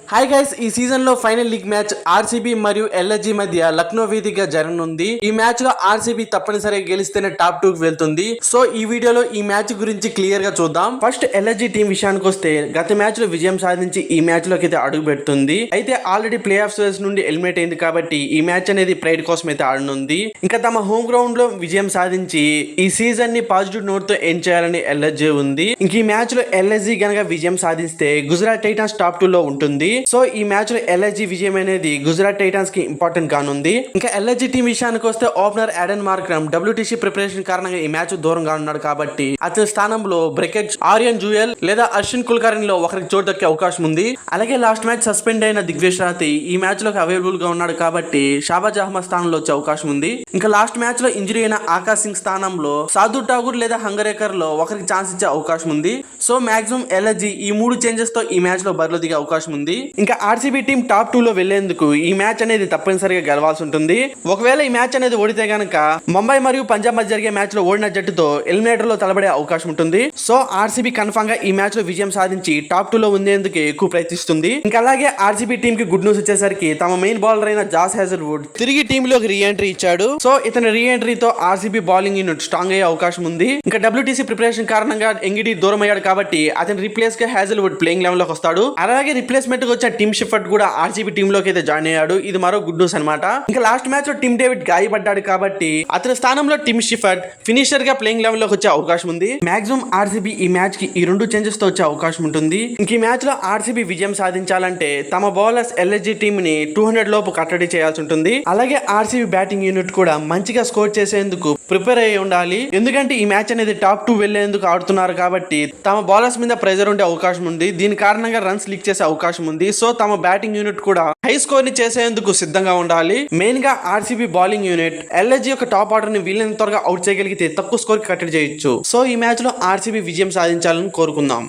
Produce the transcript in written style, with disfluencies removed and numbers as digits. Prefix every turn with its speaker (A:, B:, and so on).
A: Hi guys, ఈ season లో final league match RCB మరియు ఎల్ఎస్జీ మధ్య లక్నో వేదికగా జరగనుంది. ఈ మ్యాచ్ లో ఆర్సీబీ తప్పనిసరిగా గెలిస్తేనే టాప్ 2 కి వెళ్తుంది. సో ఈ వీడియోలో ఈ మ్యాచ్ గురించి క్లియర్ గా చూద్దాం. ఫస్ట్ ఎల్ఎస్జీ టీం విషయానికి వస్తే గత మ్యాచ్ లో విజయం సాధించి ఈ మ్యాచ్ లోకి అయితే అడుగు పెడుతుంది. అయితే ఆల్రెడీ ప్లే ఆఫ్స్ నుండి ఎలిమినేట్ అయింది కాబట్టి ఈ మ్యాచ్ అనేది ప్రైడ్ కోసం అయితే ఆడనుంది. ఇంకా తమ హోమ్ గ్రౌండ్ లో విజయం సాధించి ఈ సీజన్ ని పాజిటివ్ నోట్ తో ఎండ్ చేయాలని ఎల్ఎస్జీ ఉంది. ఇంక ఈ మ్యాచ్ లో ఎల్ఎస్జీ గనక విజయం సాధిస్తే గుజరాత్ టైటాన్స్ టాప్ 2 లో ఉంటుంది. సో ఈ మ్యాచ్ లో ఎల్ఎస్జీ విజయం అనేది గుజరాత్ టైటాన్స్ కి ఇంపార్టెంట్ కానుంది. ఇంకా ఎల్ఎస్జీ టీం విషయానికి వస్తే opener Aiden Markram WTC preparation కారణంగా ఈ మ్యాచ్ దూరంగా ఉన్నాడు కాబట్టి అతని స్థానంలో బ్రికెట్, ఆర్యన్ జూయల్ లేదా అశ్విన్ కుల్కర్ని లో ఒకరికి చోటు దక్కే అవకాశం ఉంది. అలాగే లాస్ట్ మ్యాచ్ సస్పెండ్ అయిన దిగ్వేష్ రాతి ఈ మ్యాచ్ లోకి అవైలబుల్ గా ఉన్నాడు కాబట్టి షాబాజ్ అహ్మద్ స్థానంలో వచ్చే అవకాశం ఉంది. ఇంకా లాస్ట్ మ్యాచ్ లో ఇంజరీ అయిన ఆకాశ్ సింగ్ స్థానంలో సాధు ఠాగూర్ లేదా హంగరేకర్ లో ఒకరికి ఛాన్స్ ఇచ్చే అవకాశం ఉంది. సో మాక్సిమం ఎల్ఎస్జీ ఈ 3 చేంజెస్ తో ఈ మ్యాచ్ లో బరిలో దిగే అవకాశం ఉంది. ఇంకా ఆర్సీబీ టీం టాప్ 2 లో వెళ్లేందుకు ఈ మ్యాచ్ అనేది తప్పనిసరిగా గెలవాల్సి ఉంటుంది. ఒకవేళ ఈ మ్యాచ్ అనేది ఓడితే గనక ముంబై మరియు పంజాబ్ మధ్య జరిగే మ్యాచ్ లో ఓడిన జట్టుతో ఎలిమినేటర్ లో తలబడే అవకాశం ఉంటుంది. సో ఆర్సీబీ కన్ఫర్మ్ గా ఈ మ్యాచ్ లో విజయం సాధించి టాప్ 2 లో ఉండేందుకు ఎక్కువ ప్రయత్నిస్తుంది. ఇంకా అలాగే ఆర్సీబీ టీం కి గుడ్ న్యూస్ వచ్చేసరికి తమ మెయిన్ బౌలర్ అయిన జాస్ హేజల్వుడ్ తిరిగి టీంలోకి రీ ఎంట్రీ ఇచ్చాడు. సో ఇతని రీ ఎంట్రీతో ఆర్సీబీ బౌలింగ్ యూనిట్ స్ట్రాంగ్ అయ్యే అవకాశం ఉంది. ఇంకా డబ్ల్యూటీసీ ప్రిపరేషన్ కారణంగా ఎంగిడి దూరం అయ్యాడు కాబట్టి అతని రీప్లేస్ గా హేజల్వుడ్ ప్లేయింగ్ లెవెల్ లోకి వస్తాడు. అలాగే రిప్లేస్మెంట్ గా వచ్చిన టిమ్ షిఫర్ట్ కూడా ఆర్సీబీ టీమ్ లోకి అయితే జాయిన్ అయ్యాడు. ఇది మరో గుడ్ న్యూస్ అనమాట. ఇంకా లాస్ట్ మ్యాచ్ లో టిమ్ డేవిడ్ గాయపడ్డాడు కాబట్టి అతని స్థానంలో టిమ్ షిఫర్ట్ ఫినిషర్ గా ప్లేయింగ్ లెవెల్ లోకి వచ్చే అవకాశం ఉంది. మాక్సిమం ఆర్సీబీ ఈ మ్యాచ్ కి ఈ 2 చేంజెస్ తో వచ్చే అవకాశం ఉంటుంది. ఇంక ఈ మ్యాచ్ లో ఆర్సీబీ విజయం సాధించాలంటే తమ బౌలర్స్ ఎల్ఎస్జీ టీమ్ ని 200 లోపు కట్టడి చేయాల్సి ఉంటుంది. అలాగే ఆర్సీబీ బ్యాటింగ్ యూనిట్ కూడా మంచిగా స్కోర్ చేసేందుకు ప్రిపేర్ అయ్యి ఉండాలి. ఎందుకంటే ఈ మ్యాచ్ అనేది టాప్ 2 వెళ్లేందుకు ఆడుతున్నారు కాబట్టి తమ బౌలర్స్ మీద ప్రెజర్ ఉండే అవకాశం ఉంది. దీని కారణంగా రన్స్ లీక్ చేసే అవకాశం ఉంది. సో తమ బ్యాటింగ్ యూనిట్ కూడా హై స్కోర్ ని చేసేందుకు సిద్ధంగా ఉండాలి. మెయిన్ గా ఆర్సీబీ బౌలింగ్ యూనిట్ ఎల్ఎస్జీ యొక్క టాప్ ఆర్డర్ ని వీలైనంత త్వరగా అవుట్ చేయగలిగితే తక్కువ స్కోర్ కి కట్టడి చేయొచ్చు. సో ఈ మ్యాచ్ లో ఆర్సీబీ విజయం సాధించాలని కోరుకుందాం.